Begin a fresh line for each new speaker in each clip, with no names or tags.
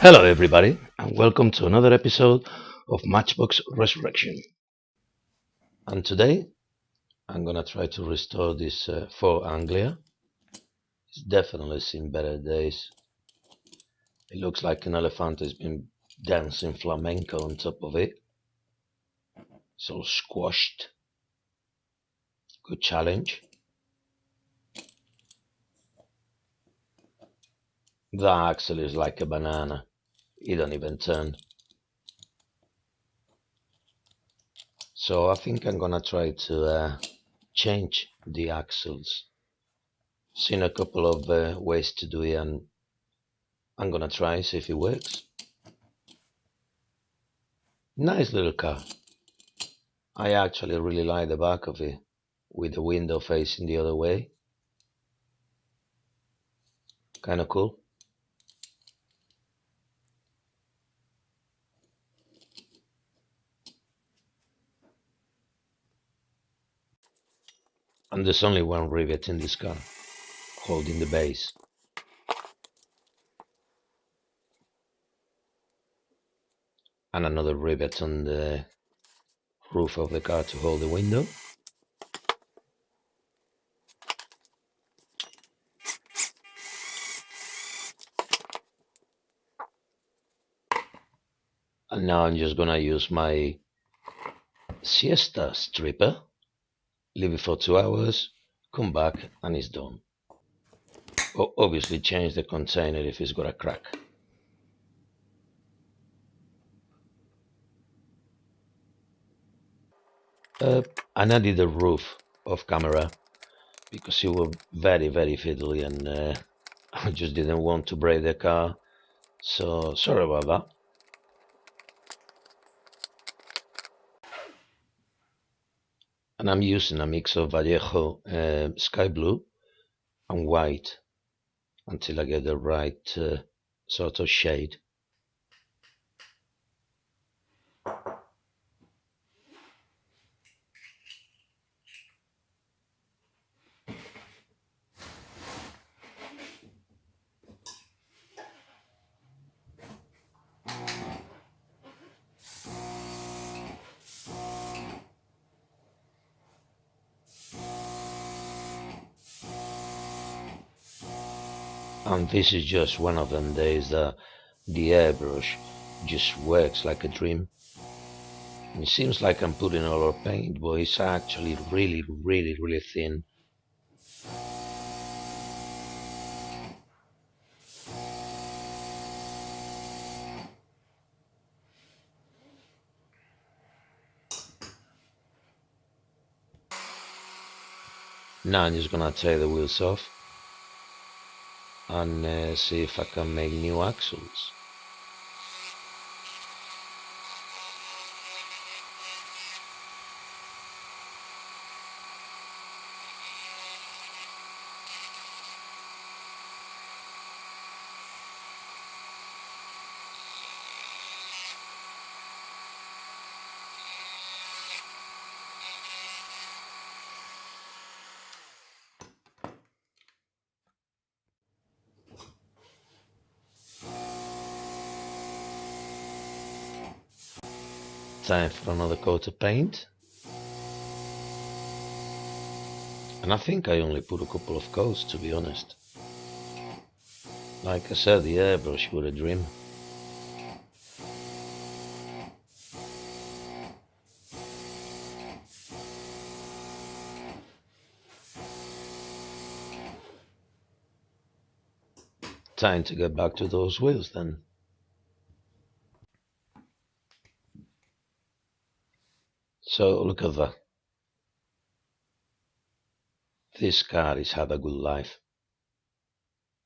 Hello, everybody, and welcome to another episode of Matchbox Resurrection. And today, I'm gonna try to restore this for Anglia. It's definitely seen better days. It looks like an elephant has been dancing flamenco on top of it. It's all squashed. Good challenge. The axle is like a banana. It don't even turn. So I think I'm gonna try to change the axles. Seen a couple of ways to do it, and I'm gonna try see if it works. Nice little car. I actually really like the back of it with the window facing the other way. Kind of cool. And there's only one rivet in this car holding the base. And another rivet on the roof of the car to hold the window. And now I'm just gonna use my siesta stripper, leave it for 2 hours, come back and it's done. Obviously change the container if it's got a crack. And I did the roof off camera because it was very fiddly and I just didn't want to break the car. So sorry about that. And I'm using a mix of Vallejo sky blue and white until I get the right sort of shade. And this is just one of them days that the airbrush just works like a dream. It seems like I'm putting a lot of paint, but it's actually really thin. Now I'm just gonna take the wheels off and see if I can make new axles. Time for another coat of paint. And I think I only put a couple of coats, to be honest. Like I said, the airbrush was a dream. Time to get back to those wheels then. So look at that. This car has had a good life,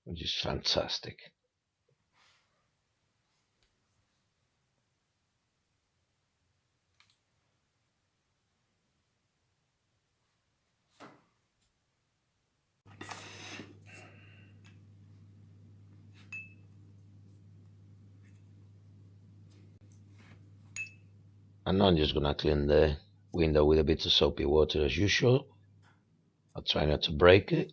which is fantastic. And now I'm just gonna clean the window with a bit of soapy water as usual. I'll try not to break it.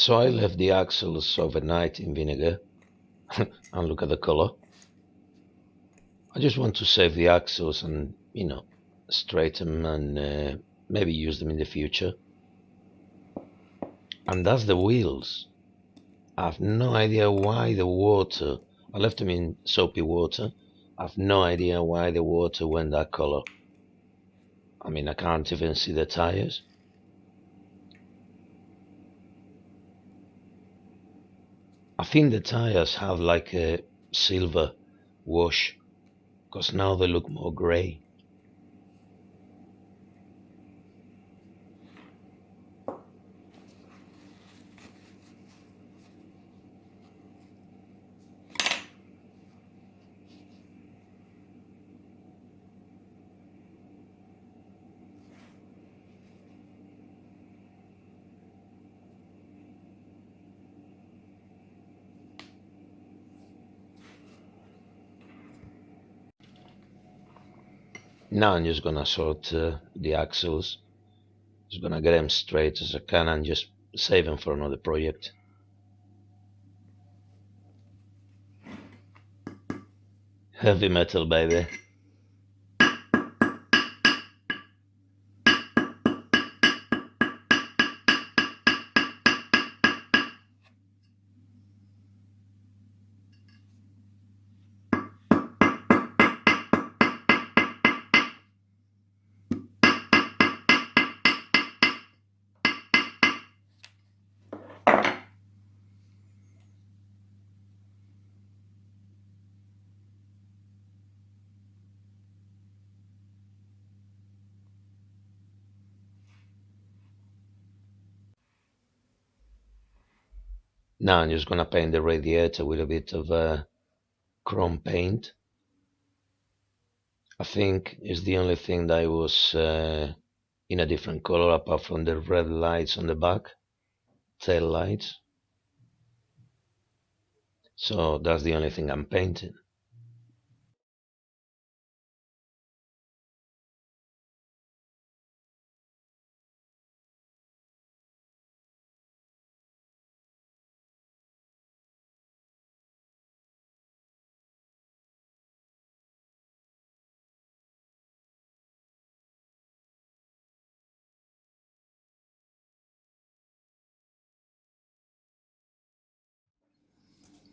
So I left the axles overnight in vinegar and look at the color. I just want to save the axles and, straighten them and maybe use them in the future. And that's the wheels. I have no idea why the water, I left them in soapy water. I have no idea why the water went that color. I mean, I can't even see the tires. I think the tires have like a silver wash because now they look more grey. Now I'm just gonna sort the axles. Just gonna get them straight as I can and just save them for another project. Heavy metal, baby. Now I'm just gonna paint the radiator with a bit of chrome paint. I think it's the only thing that was in a different color apart from the red lights on the back, tail lights. So that's the only thing I'm painting.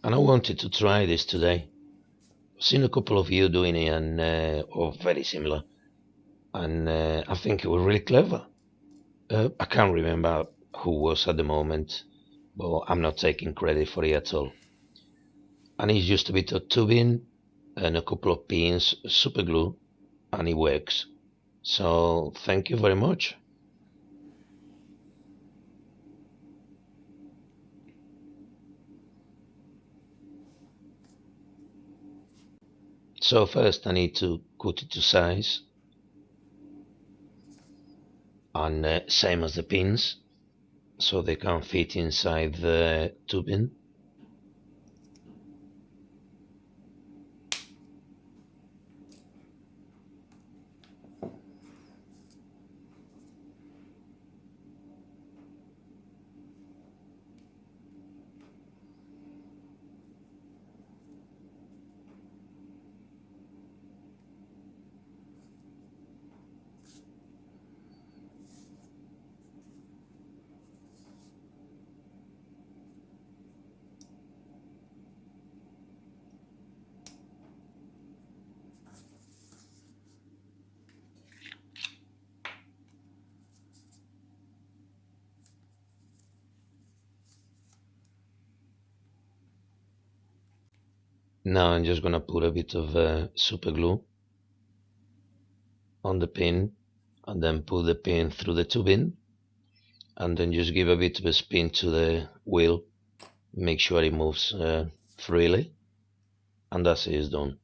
And I wanted to try this today. I've seen a couple of you doing it and or very similar, and I think it was really clever. I can't remember who was at the moment, but I'm not taking credit for it at all. And it's just a bit of tubing and a couple of pins, super glue, and it works. So thank you very much. So first I need to cut it to size, and same as the pins, so they can fit inside the tubing. Now I'm just gonna put a bit of super glue on the pin and then put the pin through the tubing and then just give a bit of a spin to the wheel, make sure it moves freely, and that's it, it's done.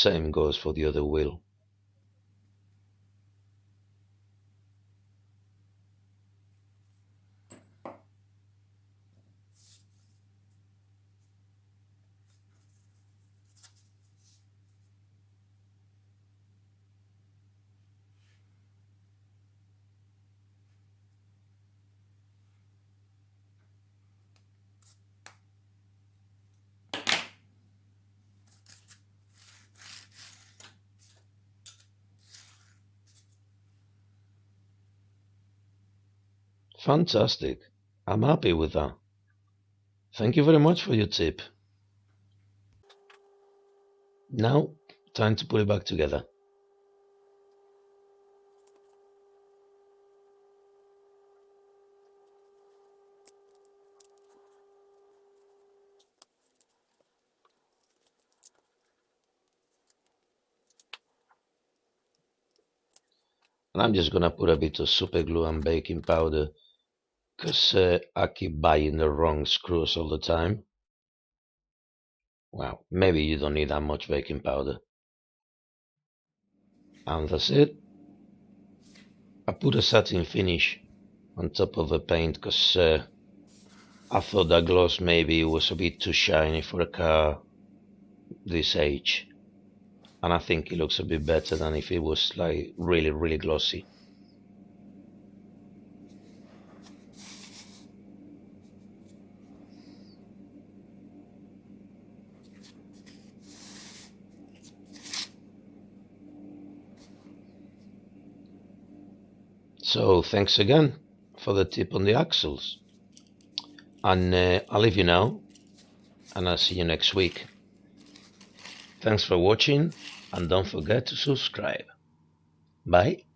same goes for the other wheel. Fantastic. I'm happy with that. Thank you very much for your tip. Now, time to put it back together. And I'm just gonna put a bit of super glue and baking powder because I keep buying the wrong screws all the time. Well, maybe you don't need that much baking powder. And that's it. I put a satin finish on top of the paint because I thought that gloss maybe was a bit too shiny for a car this age. And I think it looks a bit better than if it was like really, really glossy. So thanks again for the tip on the axles. And I'll leave you now, and I'll see you next week. Thanks for watching, and don't forget to subscribe. Bye.